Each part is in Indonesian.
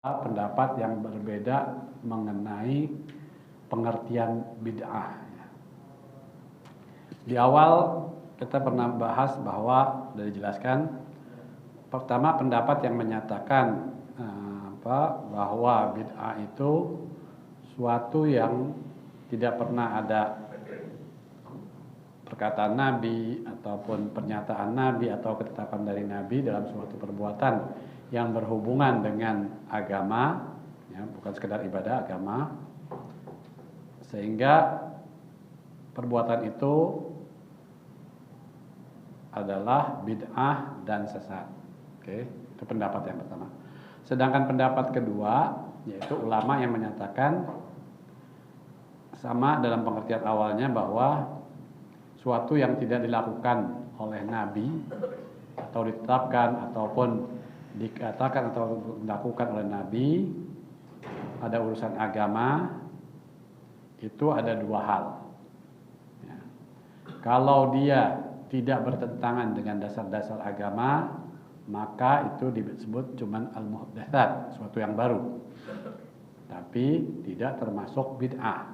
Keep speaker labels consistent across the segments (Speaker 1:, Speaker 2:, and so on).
Speaker 1: pendapat yang berbeda mengenai pengertian bid'ah. Di awal kita pernah bahas bahwa sudah dijelaskan, pertama pendapat yang menyatakan bahwa bid'ah itu suatu yang tidak pernah ada perkataan Nabi ataupun pernyataan Nabi atau ketetapan dari Nabi dalam suatu perbuatan yang berhubungan dengan agama, ya, bukan sekedar ibadah, agama, sehingga perbuatan itu adalah bid'ah dan sesat. Oke, itu pendapat yang pertama. Sedangkan pendapat kedua, yaitu ulama yang menyatakan sama dalam pengertian awalnya bahwa suatu yang tidak dilakukan oleh Nabi atau ditetapkan ataupun dikatakan atau dilakukan oleh Nabi pada urusan agama itu ada dua hal. Ya. Kalau dia tidak bertentangan dengan dasar-dasar agama, maka itu disebut cuman al-muhdatsat, suatu yang baru. Tapi tidak termasuk bid'ah.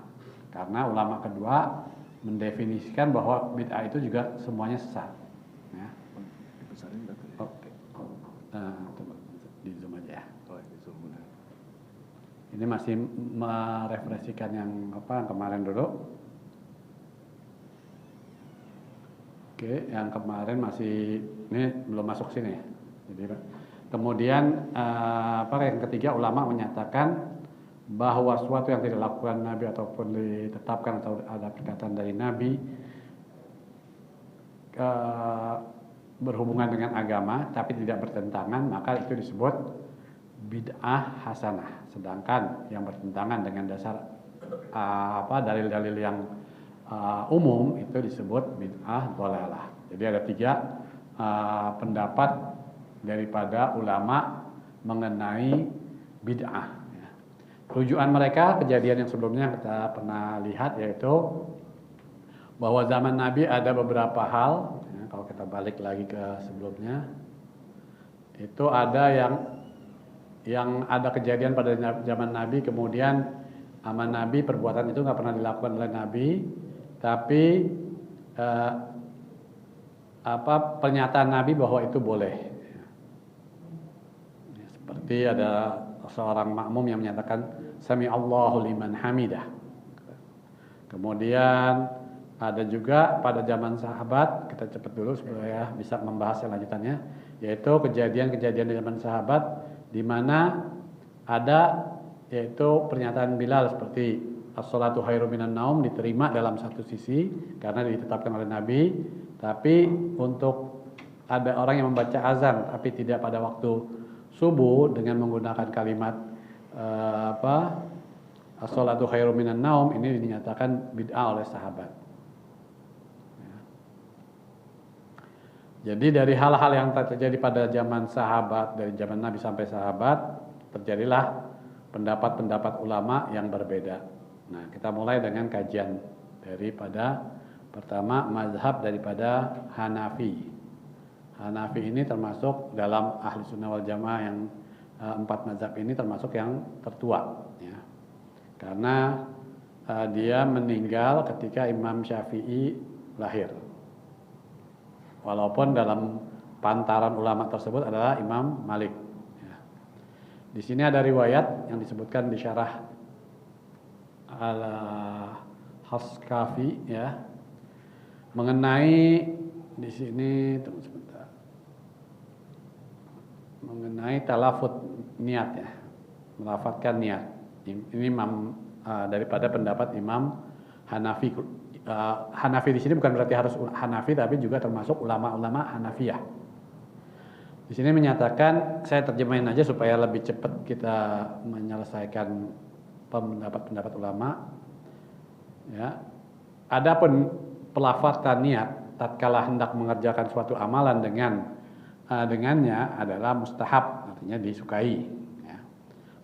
Speaker 1: Karena ulama kedua mendefinisikan bahwa bid'ah itu juga semuanya sesat. Ya. Oke. Di Zoom aja ya. Ini masih merefleksikan yang kemarin dulu. Oke, yang kemarin masih ini belum masuk sini. Jadi kemudian yang ketiga, ulama menyatakan bahwa suatu yang tidak dilakukan Nabi ataupun ditetapkan atau ada perkataan dari Nabi berhubungan dengan agama tapi tidak bertentangan, maka itu disebut bid'ah hasanah. Sedangkan yang bertentangan dengan dasar dalil-dalil yang umum itu disebut bid'ah dhalalah. Jadi ada tiga pendapat daripada ulama mengenai bid'ah. Ya. Rujukan mereka kejadian yang sebelumnya kita pernah lihat, yaitu bahwa zaman Nabi ada beberapa hal. Ya, kalau kita balik lagi ke sebelumnya, itu ada yang ada kejadian pada zaman Nabi, kemudian sama Nabi perbuatan itu nggak pernah dilakukan oleh Nabi, tapi pernyataan Nabi bahwa itu boleh. Ya, seperti ada seorang makmum yang menyatakan Sami Allahu liman hamidah. Kemudian ada juga pada zaman sahabat, kita cepat dulu supaya bisa membahas selanjutnya, yaitu kejadian-kejadian di zaman sahabat di mana ada yaitu pernyataan Bilal seperti as-salatu khairum minan naum diterima dalam satu sisi karena ditetapkan oleh Nabi, tapi untuk ada orang yang membaca azan tapi tidak pada waktu subuh dengan menggunakan kalimat as-salatu khairum minan naum, ini dinyatakan bid'ah oleh sahabat. Ya. Jadi dari hal-hal yang terjadi pada zaman sahabat, dari zaman Nabi sampai sahabat, terjadilah pendapat-pendapat ulama yang berbeda. Nah, kita mulai dengan kajian daripada pertama mazhab daripada Hanafi. Hanafi ini termasuk dalam ahli sunnah wal jamaah yang 4 mazhab ini termasuk yang tertua, ya. Karena dia meninggal ketika Imam Syafi'i lahir. Walaupun dalam pantaran ulama tersebut adalah Imam Malik. Ya. Di sini ada riwayat yang disebutkan di syarah Al-Haskafi, ya, mengenai di sini mengenai talafut niat, ya, melafadzkan niat. Ini daripada pendapat Imam Hanafi. Hanafi di sini bukan berarti harus Hanafi, tapi juga termasuk ulama-ulama Hanafiyah. Di sini menyatakan, saya terjemahin aja supaya lebih cepat kita menyelesaikan pendapat-pendapat ulama. Ya, adapun pelafadzan niat tatkala hendak mengerjakan suatu amalan dengannya adalah mustahab, artinya disukai. Ya.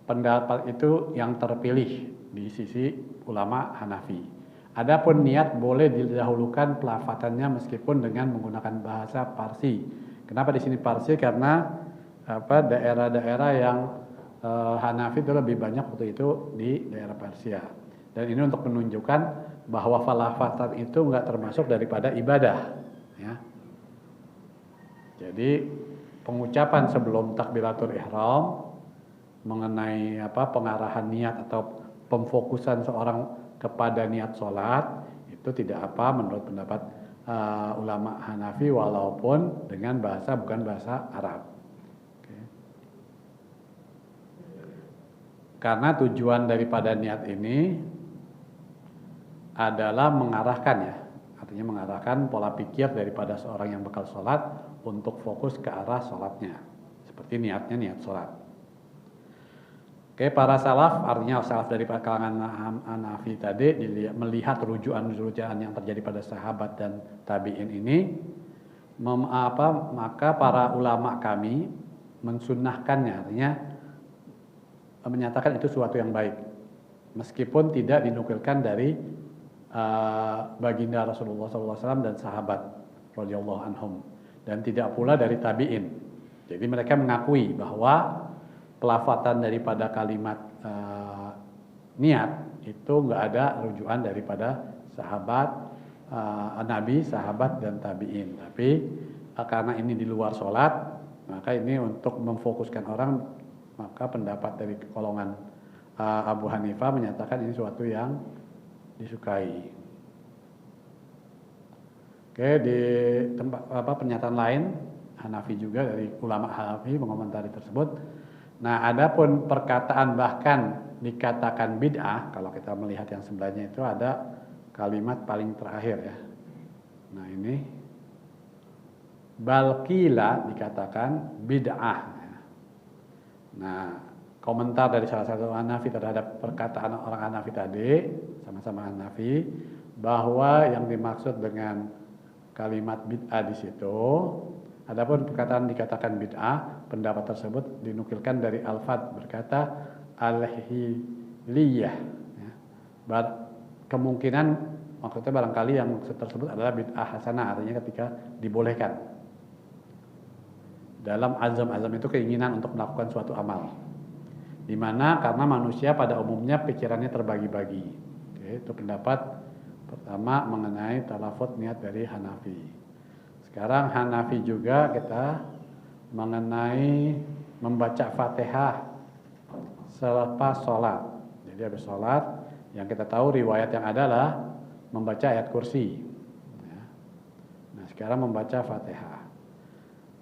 Speaker 1: Pendapat itu yang terpilih di sisi ulama Hanafi. Adapun niat boleh didahulukan pelafadzannya meskipun dengan menggunakan bahasa Parsi. Kenapa di sini Parsi? Karena daerah-daerah yang Hanafi itu lebih banyak waktu itu di daerah Persia. Dan ini untuk menunjukkan bahwa falafatan itu nggak termasuk daripada ibadah. Ya. Jadi pengucapan sebelum takbiratul ihram mengenai pengarahan niat atau pemfokusan seorang kepada niat sholat itu tidak menurut pendapat ulama Hanafi walaupun dengan bahasa bukan bahasa Arab. Karena tujuan daripada niat ini adalah mengarahkan ya, artinya mengarahkan pola pikir daripada seorang yang bakal sholat untuk fokus ke arah sholatnya, seperti niatnya niat sholat. Oke, para salaf, artinya salaf dari kalangan Hanafi tadi melihat rujukan-rujukan yang terjadi pada sahabat dan tabi'in ini, maka para ulama kami mensunnahkannya, artinya menyatakan itu suatu yang baik, meskipun tidak dinukilkan dari baginda Rasulullah SAW dan sahabat radhiyallahu anhum, dan tidak pula dari tabi'in. Jadi mereka mengakui bahwa pelafatan daripada kalimat niat itu nggak ada rujukan daripada sahabat Nabi, sahabat dan tabi'in. Tapi karena ini di luar sholat, maka ini untuk memfokuskan orang, maka pendapat dari golongan Abu Hanifah menyatakan ini suatu yang disukai. Oke, di tempat pernyataan lain Hanafi juga dari ulama Hanafi mengomentari tersebut. Nah, adapun perkataan bahkan dikatakan bid'ah, kalau kita melihat yang sebelahnya itu ada kalimat paling terakhir ya. Nah, ini balqila dikatakan bid'ah. Nah, komentar dari salah satu Hanafi terhadap perkataan orang Hanafi tadi, sama-sama Hanafi, bahwa yang dimaksud dengan kalimat bid'ah di situ, adapun perkataan dikatakan bid'ah, pendapat tersebut dinukilkan dari Al-Fat berkata al-hiliyah. Ya. Kemungkinan maksudnya barangkali yang tersebut adalah bid'ah hasanah, artinya ketika dibolehkan. Dalam azam-azam itu keinginan untuk melakukan suatu amal. Di mana karena manusia pada umumnya pikirannya terbagi-bagi. Oke, itu pendapat pertama mengenai talafut niat dari Hanafi. Sekarang Hanafi juga kita mengenai membaca Fatihah selepas sholat. Jadi habis sholat, yang kita tahu riwayat yang adalah membaca ayat kursi. Nah, sekarang membaca Fatihah.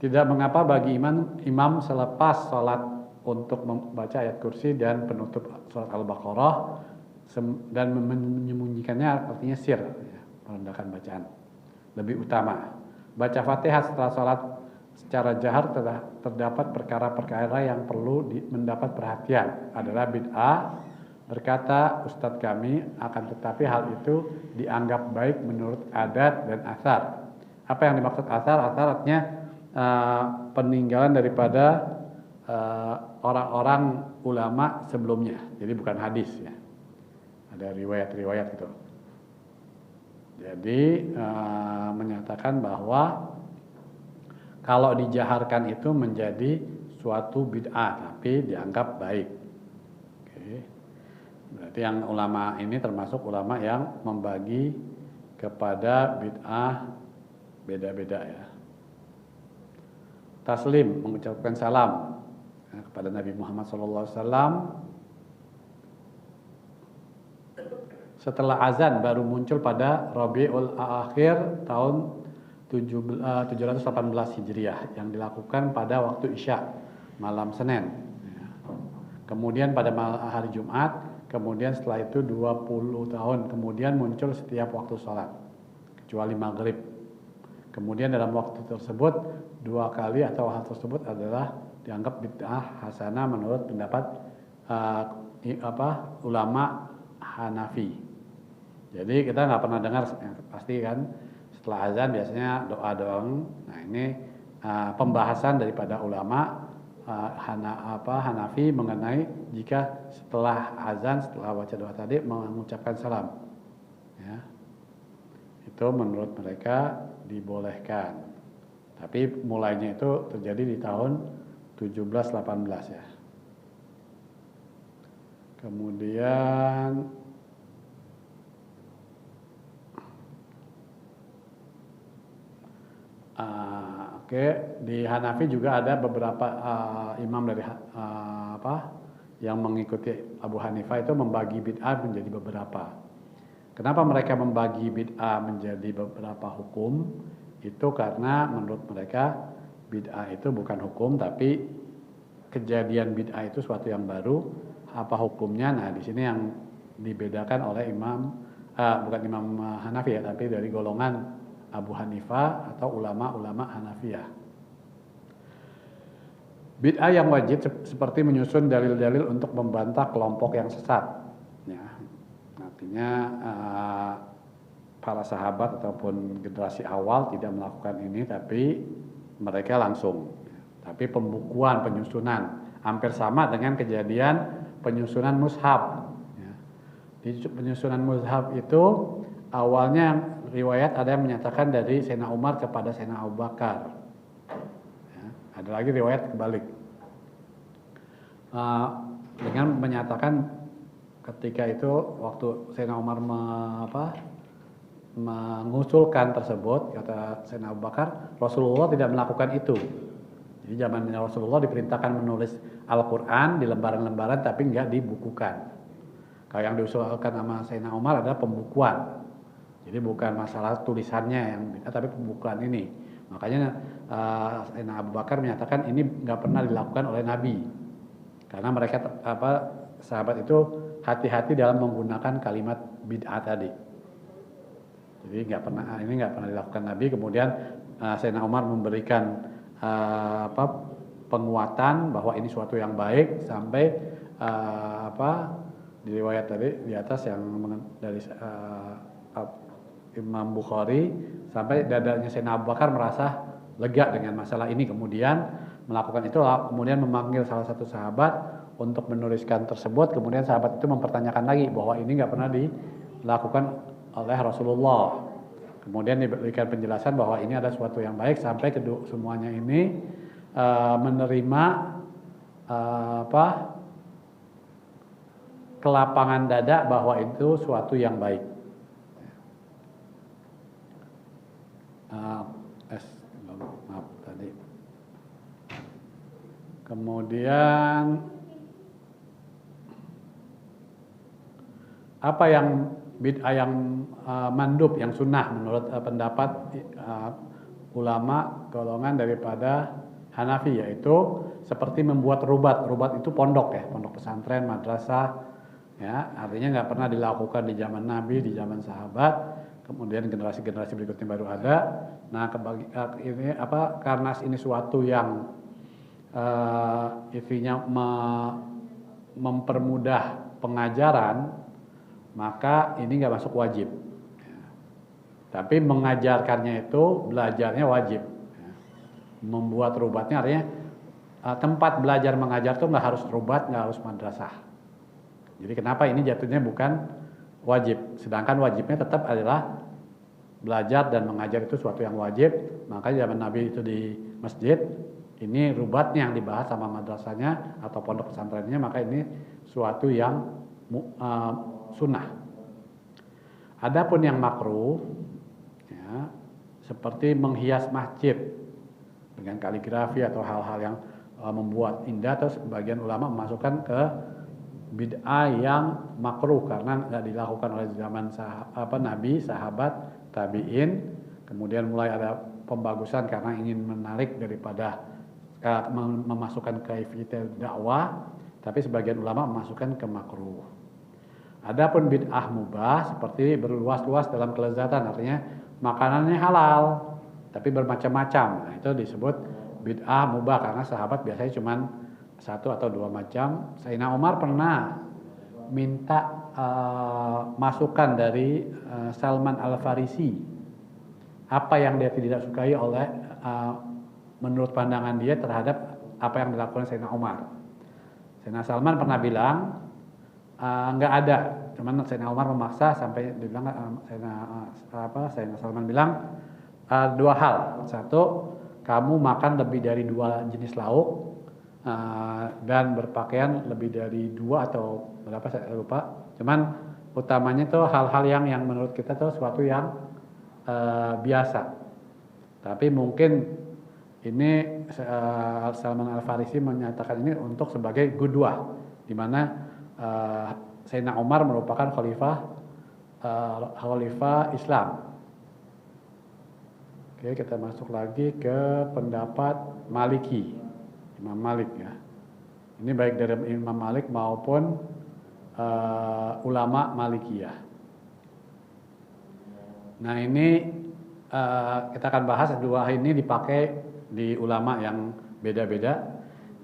Speaker 1: Tidak mengapa bagi imam selepas sholat untuk membaca ayat kursi dan penutup surat Al-Baqarah dan menyembunyikannya, artinya sir, ya, merendahkan bacaan. Lebih utama. Baca Fatihah setelah sholat secara jahar terdapat perkara-perkara yang perlu mendapat perhatian. Adalah bid'ah, berkata Ustadz kami, akan tetapi hal itu dianggap baik menurut adat dan asar. Apa yang dimaksud asar? Asar artinya peninggalan daripada orang-orang ulama sebelumnya. Jadi bukan hadis ya. Ada riwayat-riwayat gitu. Jadi menyatakan bahwa kalau dijaharkan itu menjadi suatu bid'ah, tapi dianggap baik. Oke. Berarti yang ulama ini termasuk ulama yang membagi kepada bid'ah beda-beda ya. Taslim, mengucapkan salam kepada Nabi Muhammad SAW. Setelah azan baru muncul pada Rabiul Akhir tahun 718 Hijriah yang dilakukan pada waktu Isya malam Senin. Kemudian pada hari Jumat, kemudian setelah itu 20 tahun kemudian muncul setiap waktu sholat kecuali maghrib. Kemudian dalam waktu tersebut 2 kali atau hal tersebut adalah dianggap bid'ah hasanah menurut pendapat ulama Hanafi. Jadi kita nggak pernah dengar pasti kan setelah azan biasanya doa doang. Nah ini pembahasan daripada ulama Hanafi mengenai jika setelah azan, setelah baca doa tadi mengucapkan salam. Ya. Itu menurut mereka dibolehkan. Tapi mulainya itu terjadi di tahun 17-18 ya. Kemudian di Hanafi juga ada beberapa imam dari yang mengikuti Abu Hanifah itu membagi bid'ah menjadi beberapa. Kenapa mereka membagi bid'ah menjadi beberapa hukum? Itu karena menurut mereka bid'ah itu bukan hukum, tapi kejadian bid'ah itu suatu yang baru. Apa hukumnya? Nah, di sini yang dibedakan oleh bukan Imam Hanafi ya, tapi dari golongan Abu Hanifah atau ulama-ulama Hanafiyah. Bid'ah yang wajib seperti menyusun dalil-dalil untuk membantah kelompok yang sesat. Ya, artinya para sahabat ataupun generasi awal tidak melakukan ini, tapi mereka langsung. Tapi pembukuan, penyusunan hampir sama dengan kejadian penyusunan mushaf. Ya. Di penyusunan mushaf itu awalnya riwayat ada yang menyatakan dari Sayyidina Umar kepada Sayyidina Abu Bakar. Ya, ada lagi riwayat kebalik. Dengan menyatakan ketika itu waktu Sayyidina Umar mengusulkan tersebut, kata Sayyidina Abu Bakar, Rasulullah tidak melakukan itu. Jadi zaman Rasulullah diperintahkan menulis Al-Quran di lembaran-lembaran tapi enggak dibukukan. Kalau yang diusulkan sama Sayyidina Umar adalah pembukuan. Jadi bukan masalah tulisannya yang tapi pembukuan ini. Makanya Sayyidina Abu Bakar menyatakan ini enggak pernah dilakukan oleh Nabi. Karena mereka sahabat itu hati-hati dalam menggunakan kalimat bid'ah tadi. Jadi ini nggak pernah dilakukan Nabi. Kemudian Sayyidina Umar memberikan penguatan bahwa ini suatu yang baik sampai di riwayat tadi di atas yang dari Imam Bukhari sampai dadanya Sayyidina Abu Bakar merasa lega dengan masalah ini, kemudian melakukan itu, kemudian memanggil salah satu sahabat untuk menuliskan tersebut, kemudian sahabat itu mempertanyakan lagi bahwa ini nggak pernah dilakukan oleh Rasulullah. Kemudian diberikan penjelasan bahwa ini ada suatu yang baik sampai semuanya ini menerima kelapangan dada bahwa itu suatu yang baik. Maaf tadi. Kemudian apa yang bid'ah yang mandub, yang sunnah menurut pendapat ulama golongan daripada Hanafi, yaitu seperti membuat rubat. Rubat itu pondok ya, pondok pesantren, madrasah ya, artinya nggak pernah dilakukan di zaman Nabi, di zaman sahabat, kemudian generasi-generasi berikutnya baru ada. Nah, karena ini suatu yang intinya mempermudah pengajaran, maka ini nggak masuk wajib. Tapi mengajarkannya itu, belajarnya wajib. Membuat rubatnya artinya tempat belajar mengajar itu nggak harus rubat, nggak harus madrasah. Jadi kenapa ini jatuhnya bukan wajib, sedangkan wajibnya tetap adalah belajar dan mengajar itu suatu yang wajib. Makanya zaman Nabi itu di masjid, ini rubatnya yang dibahas sama madrasahnya atau pondok pesantrennya, maka ini suatu yang sunnah. Adapun yang makruh, ya, seperti menghias masjid dengan kaligrafi atau hal-hal yang membuat indah, atau sebagian ulama memasukkan ke bid'ah yang makruh karena tidak dilakukan oleh zaman Nabi, sahabat, tabi'in. Kemudian mulai ada pembagusan karena ingin menarik daripada memasukkan kaifiat dakwah, tapi sebagian ulama memasukkan ke makruh. Adapun bid'ah mubah seperti berluas-luas dalam kelezatan, artinya makanannya halal tapi bermacam-macam. Nah, itu disebut bid'ah mubah karena sahabat biasanya cuma satu atau dua macam. Sayyidina Umar pernah minta masukan dari Salman Al-Farisi, apa yang dia tidak sukai oleh menurut pandangan dia terhadap apa yang dilakukan Sayyidina Umar. Sayyidina Salman pernah bilang nggak ada, cuman Sayyidina Umar memaksa sampai dibilang Sayyidina Salman bilang dua hal. Satu, kamu makan lebih dari dua jenis lauk, dan berpakaian lebih dari 2 atau berapa saya lupa. Cuman utamanya tuh hal-hal yang menurut kita tuh sesuatu yang biasa. Tapi mungkin ini Salman Al-Farisi menyatakan ini untuk sebagai qudwah, di mana Sayyidina Umar merupakan khalifah Islam. Oke, kita masuk lagi ke pendapat Maliki, Imam Malik ya. Ini baik dari Imam Malik maupun ulama Malikiyah. Nah ini kita akan bahas dua ini dipakai di ulama yang beda-beda.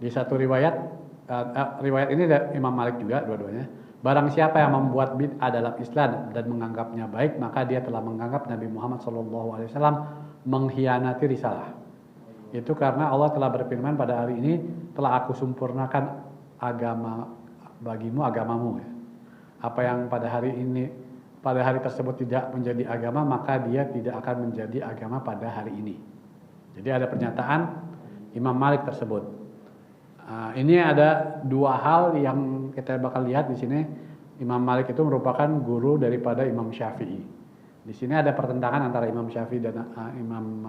Speaker 1: Di satu riwayat ini dari Imam Malik juga dua-duanya. Barang siapa yang membuat bid'ah dalam Islam dan menganggapnya baik, maka dia telah menganggap Nabi Muhammad SAW mengkhianati risalah. Itu karena Allah telah berfirman, pada hari ini telah aku sempurnakan agama bagimu, agamamu. Apa yang pada hari tersebut tidak menjadi agama, maka dia tidak akan menjadi agama pada hari ini. Jadi ada pernyataan Imam Malik tersebut. Ini ada dua hal yang kita bakal lihat di sini. Imam Malik itu merupakan guru daripada Imam Syafi'i. Di sini ada pertentangan antara Imam Syafi'i dan Imam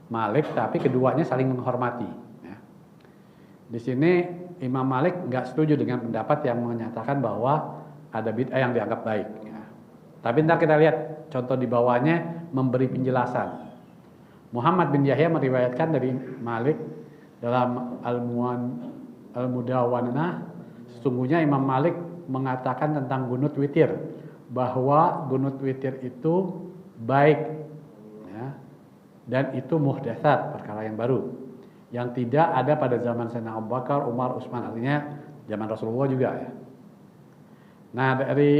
Speaker 1: Malik, tapi keduanya saling menghormati. Ya. Di sini Imam Malik nggak setuju dengan pendapat yang menyatakan bahwa ada bid'ah yang dianggap baik. Ya. Tapi ntar kita lihat contoh di bawahnya memberi penjelasan. Muhammad bin Yahya meriwayatkan dari Malik dalam Al-Mudawwanah, sesungguhnya Imam Malik mengatakan tentang gunut witir, bahwa gunut witir itu baik ya, dan itu muhdatsat, perkara yang baru yang tidak ada pada zaman Sayyidina Abu Bakar, Umar, Utsman, artinya zaman Rasulullah juga ya. Nah dari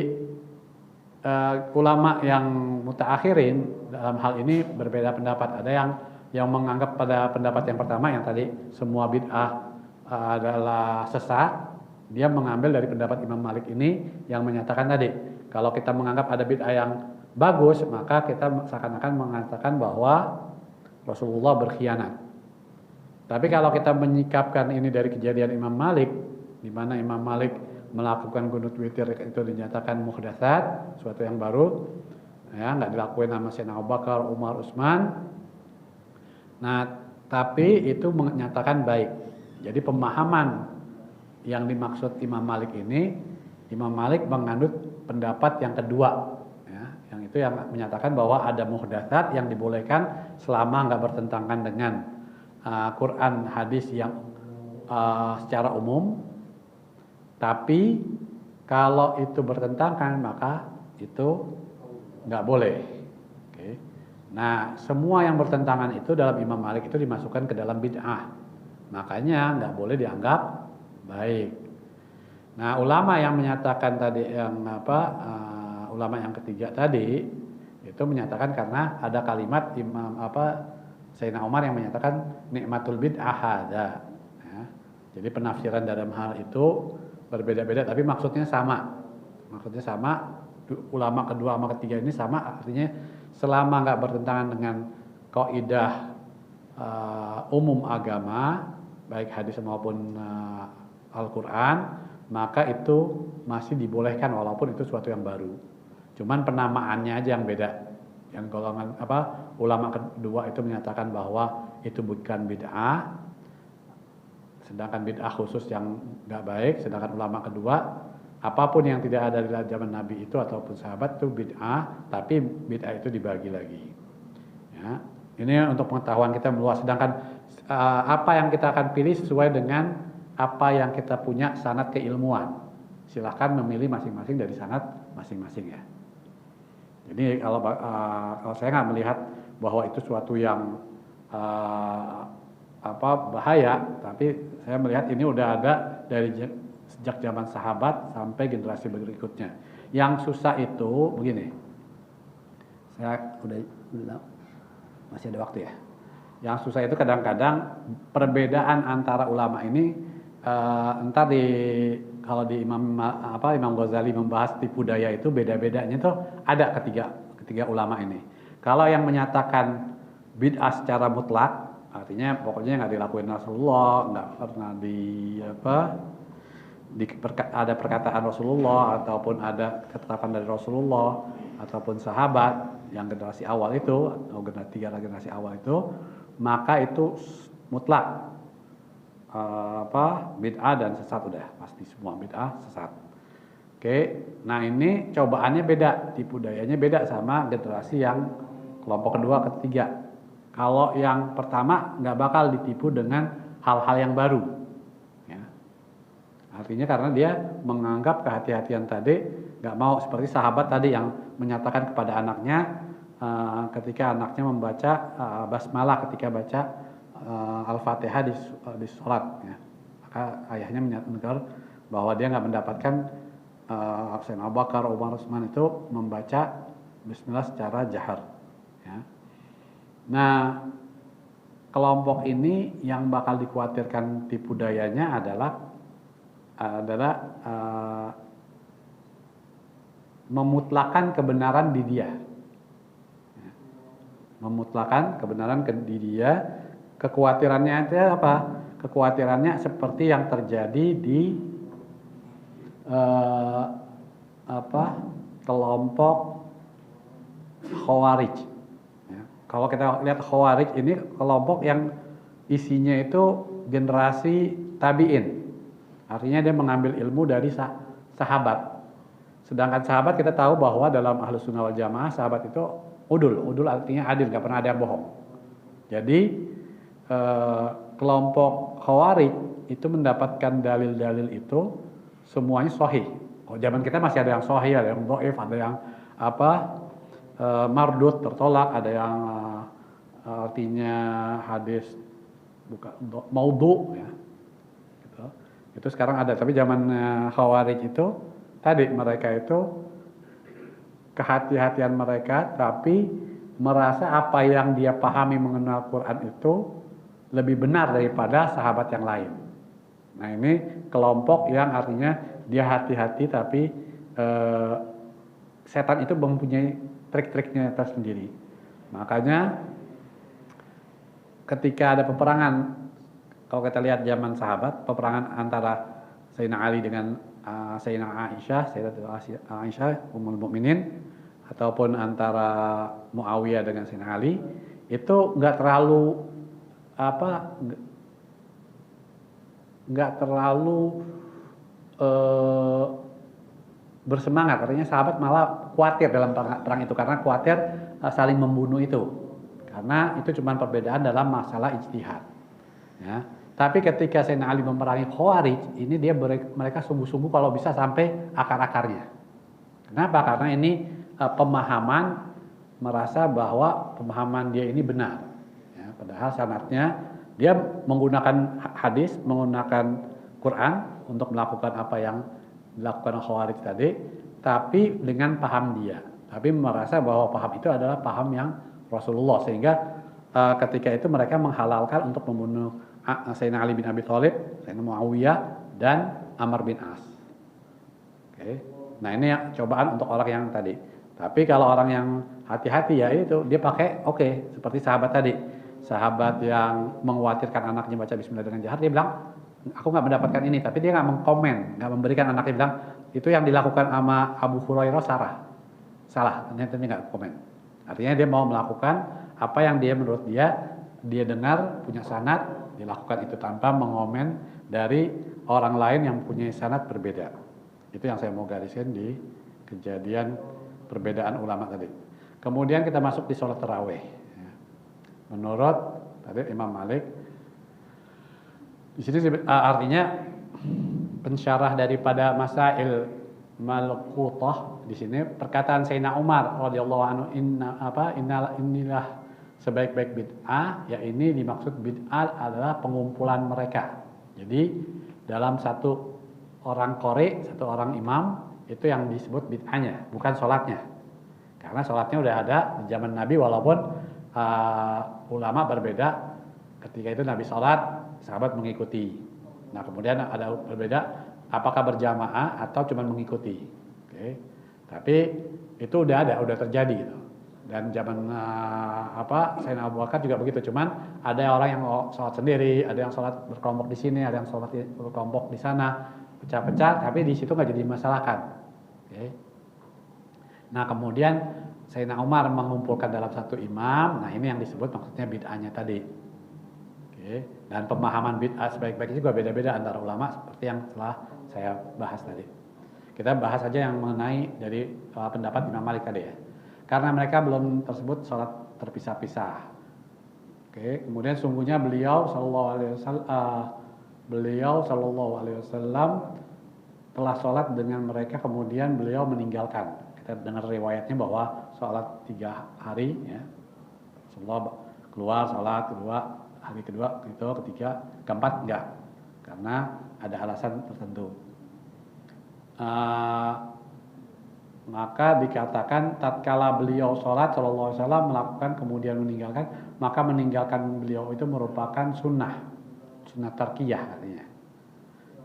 Speaker 1: ulama yang mutaakhirin dalam hal ini berbeda pendapat. Ada yang menganggap pada pendapat yang pertama yang tadi semua bid'ah adalah sesat. Dia mengambil dari pendapat Imam Malik ini yang menyatakan tadi, kalau kita menganggap ada bid'ah yang bagus, maka kita seakan-akan mengatakan bahwa Rasulullah berkhianat. Tapi kalau kita menyikapkan ini dari kejadian Imam Malik, di mana Imam Malik melakukan qunut witir itu dinyatakan muhdatsat, suatu yang baru, ya nggak dilakuin sama Sayyidina Abu Bakar, Umar, Utsman. Nah, tapi itu menyatakan baik. Jadi pemahaman yang dimaksud Imam Malik ini, Imam Malik menganut pendapat yang kedua, ya, yang itu yang menyatakan bahwa ada muhdatsat yang dibolehkan selama nggak bertentangan dengan Quran, hadis yang secara umum. Tapi kalau itu bertentangan maka itu nggak boleh. Oke. Nah, semua yang bertentangan itu dalam Imam Malik itu dimasukkan ke dalam bid'ah. Makanya nggak boleh dianggap baik. Nah, ulama yang menyatakan tadi ulama yang ketiga tadi itu menyatakan karena ada kalimat Sayyidina Umar yang menyatakan nikmatul bid'ah hada. Ya. Jadi penafsiran dalam hal itu berbeda-beda, tapi maksudnya sama. Maksudnya sama. Ulama kedua sama ketiga ini sama, artinya selama nggak bertentangan dengan kaidah umum agama, baik hadis maupun Al-Quran, maka itu masih dibolehkan walaupun itu suatu yang baru. Cuman penamaannya aja yang beda. Yang golongan ulama kedua itu menyatakan bahwa itu bukan bid'ah, sedangkan bid'ah khusus yang nggak baik. Sedangkan ulama kedua, apapun yang tidak ada di zaman Nabi itu ataupun sahabat itu bid'ah, tapi bid'ah itu dibagi lagi. Ya, ini untuk pengetahuan kita meluas. Sedangkan apa yang kita akan pilih sesuai dengan apa yang kita punya sanad keilmuan. Silahkan memilih masing-masing dari sanad masing-masing ya. Jadi kalau saya nggak melihat bahwa itu suatu yang bahaya, tapi saya melihat ini udah ada dari sejak zaman sahabat sampai generasi berikutnya. Yang susah itu begini, saya udah masih ada waktu ya. Yang susah itu kadang-kadang perbedaan antara ulama ini kalau di Imam Ghazali membahas tipu daya itu beda-bedanya tuh ada ketiga ulama ini. Kalau yang menyatakan bid'ah secara mutlak, Artinya pokoknya nggak dilakuin Rasulullah, nggak pernah ada perkataan Rasulullah ataupun ada ketetapan dari Rasulullah ataupun sahabat yang generasi awal itu atau generasi awal itu, maka itu mutlak bid'ah dan sesat, udah pasti semua bid'ah sesat. Oke, nah ini cobaannya beda, tipu dayanya beda sama generasi yang kelompok kedua, ketiga. Kalau yang pertama nggak bakal ditipu dengan hal-hal yang baru, ya. Artinya karena dia menganggap kehati-hatian tadi, nggak mau seperti sahabat tadi yang menyatakan kepada anaknya ketika anaknya membaca basmalah ketika baca Al-Fatihah di sholat, ya. Maka ayahnya menegur bahwa dia nggak mendapatkan Sayyidina Abu Bakar, Umar, Utsman itu membaca Bismillah secara jahar, ya. Nah, kelompok ini yang bakal dikhawatirkan tipu dayanya adalah memutlakan kebenaran di dia, ya. Memutlakan kebenaran di dia. Kekhawatirannya itu apa? Kekhawatirannya seperti yang terjadi di kelompok Khawarij. Ya. Kalau kita lihat Khawarij ini kelompok yang isinya itu generasi tabi'in. Artinya dia mengambil ilmu dari sahabat. Sedangkan sahabat kita tahu bahwa dalam Ahlus Sunnah wal Jamaah sahabat itu udul artinya adil, nggak pernah ada yang bohong. Jadi kelompok Khawarij itu mendapatkan dalil-dalil itu semuanya sahih. Kalau zaman kita masih ada yang sahih, ada yang dhaif, ada yang mardud, tertolak, ada yang artinya hadis bukan maudhu, ya. Gitu. Itu sekarang ada, tapi zaman Khawarij itu tadi mereka itu kehati-hatian mereka, tapi merasa apa yang dia pahami mengenal Quran itu lebih benar daripada sahabat yang lain. Nah, ini kelompok yang artinya dia hati-hati, tapi setan itu mempunyai trik-triknya tersendiri. Makanya ketika ada peperangan, kalau kita lihat zaman sahabat, peperangan antara Sayyidina Ali dengan Sayyidina Aisyah Ummul Mukminin, ataupun antara Muawiyah dengan Sayyidina Ali, itu nggak terlalu bersemangat. Artinya sahabat malah khawatir dalam perang itu, karena khawatir saling membunuh itu, karena itu cuma perbedaan dalam masalah ijtihad, ya. Tapi ketika Sayyidina Ali memerangi Khawarij, ini mereka sungguh-sungguh kalau bisa sampai akar-akarnya. Kenapa? Karena ini pemahaman, merasa bahwa pemahaman dia ini benar, ya. Padahal sanadnya dia menggunakan hadis, menggunakan Quran untuk melakukan apa yang dilakukan Khawarij tadi, tapi dengan paham dia. Tapi merasa bahwa paham itu adalah paham yang Rasulullah, sehingga ketika itu mereka menghalalkan untuk membunuh Sayyidina Ali bin Abi Thalib, Sayyidina Muawiyah, dan Amr bin As. Oke. Nah, ini cobaan untuk orang yang tadi. Tapi kalau orang yang hati-hati, ya itu dia pakai seperti sahabat tadi. Sahabat yang mengkhawatirkan anaknya baca bismillah dengan jahar, dia bilang, aku nggak mendapatkan ini, tapi dia nggak mengkomen, nggak memberikan anaknya, bilang itu yang dilakukan sama Abu Hurairah salah, ternyata dia nggak komen. Artinya dia mau melakukan apa yang dia menurut dia dengar punya sanad, dilakukan itu tanpa mengomen dari orang lain yang punya sanad berbeda. Itu yang saya mau gariskan di kejadian perbedaan ulama tadi. Kemudian kita masuk di sholat tarawih. Menurut tadi Imam Malik, di sini artinya pensyarah daripada masail malqutah di sini perkataan Sayyidina Umar radhiyallahu anhu, inilah sebaik-baik bid'ah, ya ini dimaksud bid'ah adalah pengumpulan mereka. Jadi dalam satu orang qori, satu orang imam, itu yang disebut bid'ahnya, bukan sholatnya. Karena sholatnya udah ada di zaman Nabi, walaupun ulama berbeda. Ketika itu Nabi sholat, sahabat mengikuti. Nah, kemudian ada berbeda apakah berjamaah atau cuma mengikuti. Oke. Tapi itu udah ada, udah terjadi gitu. Dan zaman Sayyidina Abu Bakar juga begitu. Cuman ada orang yang sholat sendiri, ada yang sholat berkelompok di sini, ada yang sholat berkelompok di sana, pecah-pecah. Tapi di situ nggak jadi masalahkan. Okay. Nah kemudian Sayyidina Umar mengumpulkan dalam satu imam. Nah ini yang disebut maksudnya bid'ahnya tadi. Okay. Dan pemahaman bid'ah sebaik-baiknya juga beda-beda antara ulama seperti yang telah saya bahas tadi. Kita bahas saja yang mengenai dari pendapat Imam Malik tadi ya. Karena mereka belum tersebut sholat terpisah-pisah. Oke, kemudian sungguhnya beliau Shallallahu Alaihi Wasallam telah sholat dengan mereka, kemudian beliau meninggalkan. Kita dengar riwayatnya bahwa sholat 3 hari, ya. Rasulullah keluar sholat hari kedua, ketiga, keempat enggak, karena ada alasan tertentu. Maka dikatakan tatkala beliau sholat Shallallahu Alaihi Wasallam melakukan kemudian meninggalkan, maka meninggalkan beliau itu merupakan sunnah tarkiyah artinya.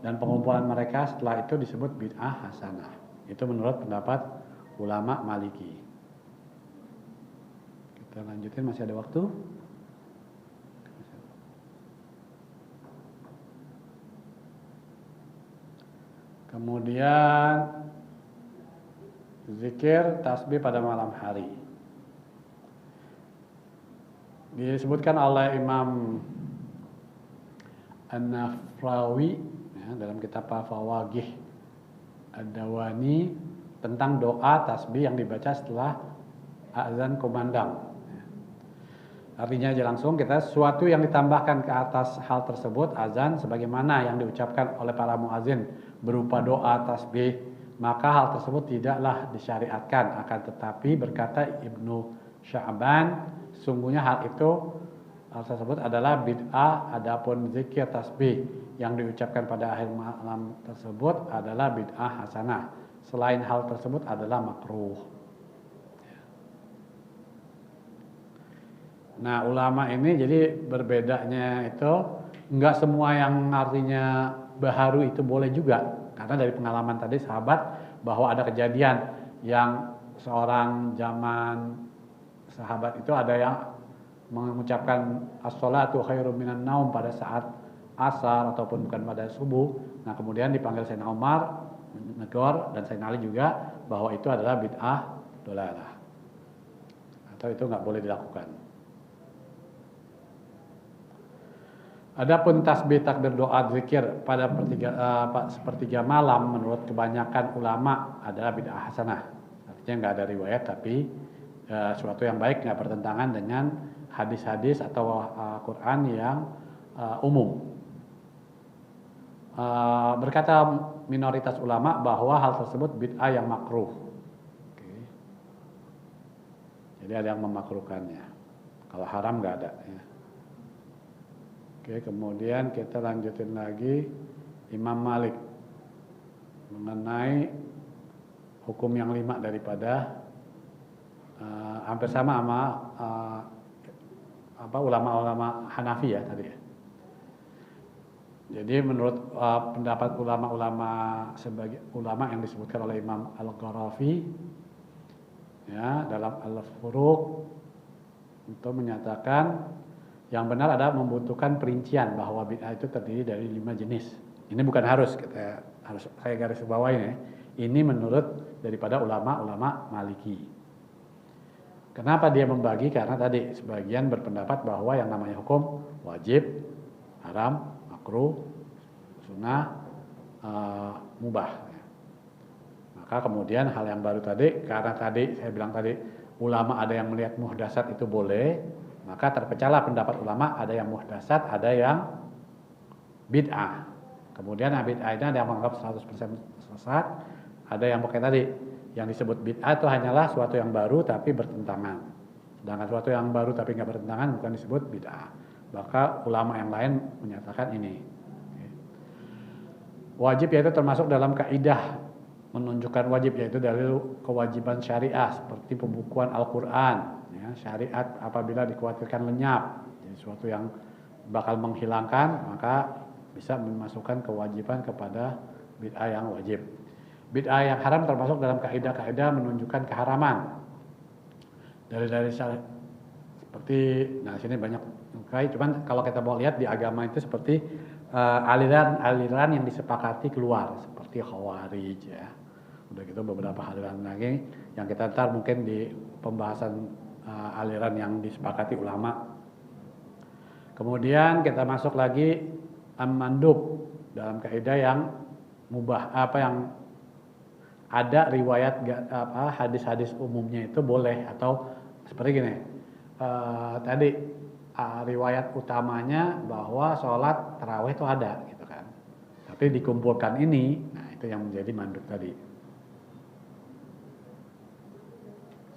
Speaker 1: Dan pengumpulan mereka setelah itu disebut bid'ah hasanah. Itu menurut pendapat ulama Maliki. Kita lanjutin, masih ada waktu. Kemudian zikir tasbih pada malam hari. Disebutkan oleh Imam An-Nafrawi ya, dalam kitab Fawagih Ad-Dawani tentang doa tasbih yang dibaca setelah azan kumandang. Artinya aja langsung kita sesuatu yang ditambahkan ke atas hal tersebut azan sebagaimana yang diucapkan oleh para muazin berupa doa tasbih, maka hal tersebut tidaklah disyariatkan. Akan tetapi berkata Ibnu Sya'ban, sungguhnya hal tersebut adalah bid'ah. Adapun zikir tasbih yang diucapkan pada akhir malam tersebut adalah bid'ah hasanah. Selain hal tersebut adalah makruh. Nah ulama ini jadi berbedanya itu enggak semua yang artinya baharu itu boleh juga. Karena dari pengalaman tadi sahabat bahwa ada kejadian yang seorang zaman sahabat itu ada yang mengucapkan as-sholatu khairum minan naum pada saat asar ataupun bukan pada subuh. Nah kemudian dipanggil Sayyidina Umar menegur dan Sayyidina Ali juga bahwa itu adalah bid'ah dolalah atau itu nggak boleh dilakukan. Adapun tasbih, takbir, doa, zikir pada sepertiga malam menurut kebanyakan ulama adalah bid'ah hasanah. Artinya nggak ada riwayat tapi suatu yang baik, nggak bertentangan dengan hadis-hadis atau Quran yang umum. Berkata minoritas ulama bahwa hal tersebut bid'ah yang makruh. Oke. Jadi ada yang memakruhkannya. Kalau haram nggak ada. Ya. Oke, kemudian kita lanjutin lagi Imam Malik mengenai hukum yang 5 daripada hampir sama ulama-ulama Hanafi ya tadi. Jadi menurut pendapat ulama-ulama sebagai ulama yang disebutkan oleh Imam Al-Gharafi ya dalam Al-Furuq untuk menyatakan yang benar adalah membutuhkan perincian bahwa bid'ah itu terdiri dari 5 jenis. Ini bukan harus saya garis bawahi ya. Ini menurut daripada ulama-ulama Maliki. Kenapa dia membagi? Karena tadi sebagian berpendapat bahwa yang namanya hukum wajib, haram, makruh, sunnah, mubah. Maka kemudian hal yang baru tadi, karena tadi saya bilang tadi ulama ada yang melihat muhdasat itu boleh. Maka terpecahlah pendapat ulama, ada yang muhdasat, ada yang bid'ah. Kemudian bid'ah ini ada yang menganggap 100% sesat, ada yang pakai tadi, yang disebut bid'ah itu hanyalah suatu yang baru tapi bertentangan. Sedangkan suatu yang baru tapi nggak bertentangan bukan disebut bid'ah. Maka ulama yang lain menyatakan ini. Wajib yaitu termasuk dalam kaidah menunjukkan wajib, yaitu dalil kewajiban syariah seperti pembukuan Al-Quran. Ya, syariat apabila dikhawatirkan lenyap, jadi sesuatu yang bakal menghilangkan, maka bisa memasukkan kewajiban kepada bid'ah yang wajib. Bid'ah yang haram termasuk dalam kaidah-kaidah menunjukkan keharaman. dari seperti, nah sini banyak cuman kalau kita mau lihat di agama itu seperti aliran-aliran yang disepakati keluar seperti Khawarij ya. Udah gitu beberapa aliran lagi yang kita ntar mungkin di pembahasan aliran yang disepakati ulama. Kemudian kita masuk lagi mandub dalam kaidah yang mubah, apa yang ada riwayat hadis-hadis umumnya itu boleh, atau seperti gini tadi riwayat utamanya bahwa sholat tarawih itu ada gitu kan, tapi dikumpulkan ini, nah itu yang menjadi mandub tadi.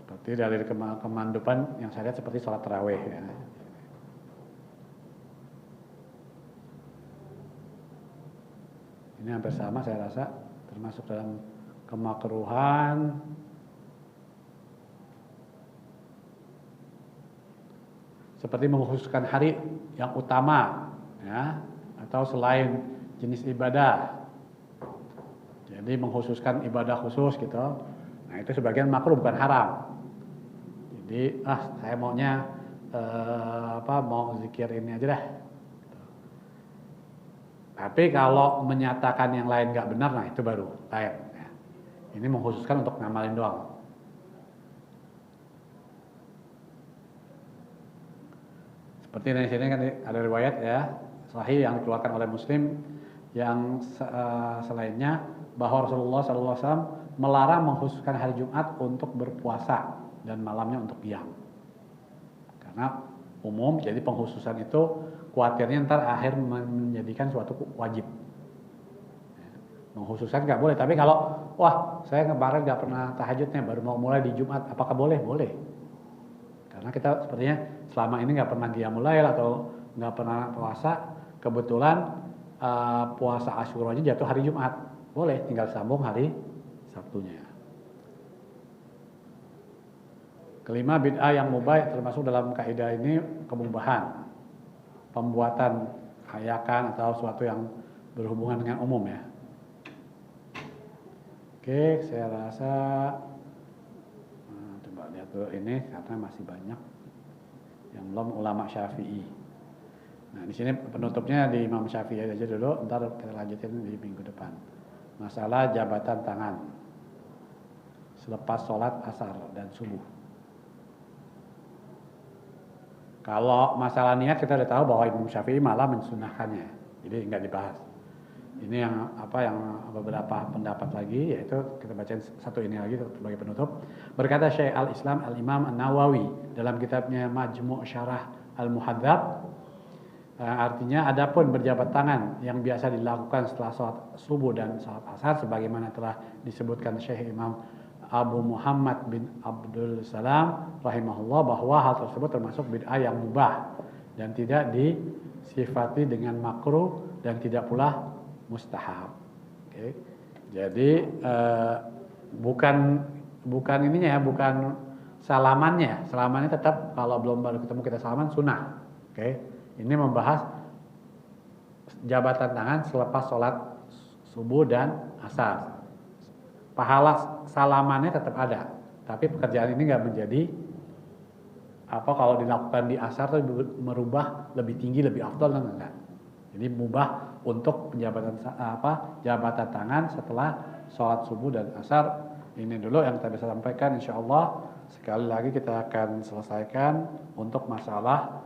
Speaker 1: Seperti dari kemandupan yang saya lihat seperti sholat tarawih ya. Ini hampir sama saya rasa, termasuk dalam kemakruhan. Seperti mengkhususkan hari yang utama ya, atau selain jenis ibadah. Jadi mengkhususkan ibadah khusus gitu. Nah, itu sebagian makruh bukan haram. Jadi saya maunya mau zikir ini aja dah. Tapi kalau menyatakan yang lain nggak benar, nah itu baru lain. Ya. Ini mengkhususkan untuk ngamalin doang. Seperti di sini kan ada riwayat ya sahih yang dikeluarkan oleh Muslim yang selainnya bahwa Rasulullah SAW melarang mengkhususkan hari Jumat untuk berpuasa dan malamnya untuk diam. Karena umum, jadi pengkhususan itu khawatirnya ntar akhir menjadikan suatu wajib. Mengkhususkan nggak boleh, tapi kalau saya kemarin nggak pernah tahajudnya baru mau mulai di Jumat, apakah boleh? Boleh. Karena kita sepertinya selama ini nggak pernah qiyamul lail atau nggak pernah puasa, kebetulan puasa Asyura aja jatuh hari Jumat, boleh tinggal sambung hari Sabtunya. Kelima, bid'ah yang mubah termasuk dalam kaidah ini kemubahan, pembuatan hayakan atau sesuatu yang berhubungan dengan umum ya. Oke, saya rasa coba lihat dulu ini karena masih banyak yang belum ulama Syafi'i. Nah, di sini penutupnya di Imam Syafi'i aja dulu, ntar kita lanjutin di minggu depan. Masalah jabatan tangan selepas sholat asar dan subuh. Kalau masalah niat kita udah tahu bahwa Imam Syafi'i malah mensunahkannya, jadi nggak dibahas. Ini yang beberapa pendapat lagi, yaitu kita bacain satu ini lagi sebagai penutup. Berkata Syekh Al-Islam Al-Imam An-Nawawi dalam kitabnya Majmu' Syarah Al-Muhadzab, artinya adapun berjabat tangan yang biasa dilakukan setelah sholat subuh dan sholat asar sebagaimana telah disebutkan Syekh Imam Abu Muhammad bin Abdul Salam rahimahullah bahwa hal tersebut termasuk bid'ah yang mubah dan tidak disifati dengan makruh dan tidak pula mustahab. Okay. Jadi bukan ininya ya, bukan salamannya. Salamannya tetap kalau belum baru ketemu kita salaman sunnah. Okay. Ini membahas jabatan tangan selepas sholat subuh dan asar. Pahala salamannya tetap ada, tapi pekerjaan ini nggak menjadi kalau dilakukan di asar itu merubah lebih tinggi, lebih afdal dan enggak. Jadi mubah untuk jabatan tangan setelah sholat subuh dan asar. Ini dulu yang kita bisa sampaikan, insya Allah. Sekali lagi kita akan selesaikan untuk masalah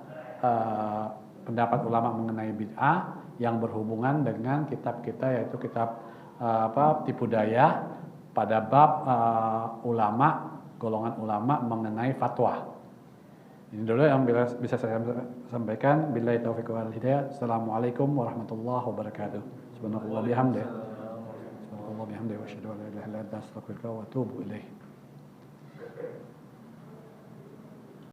Speaker 1: pendapat ulama mengenai bid'ah yang berhubungan dengan kitab kita, yaitu kitab Tipu Daya pada bab golongan ulama mengenai fatwa. Ini dulu yang bisa saya sampaikan. Billahi taufiq wal hidayah. Assalamualaikum warahmatullahi wabarakatuh. Subhanallah bihamdihi. Subhanallah bihamdihi wa asyhadu an la ilaha illa anta astaghfiruka wa atubu ilaih.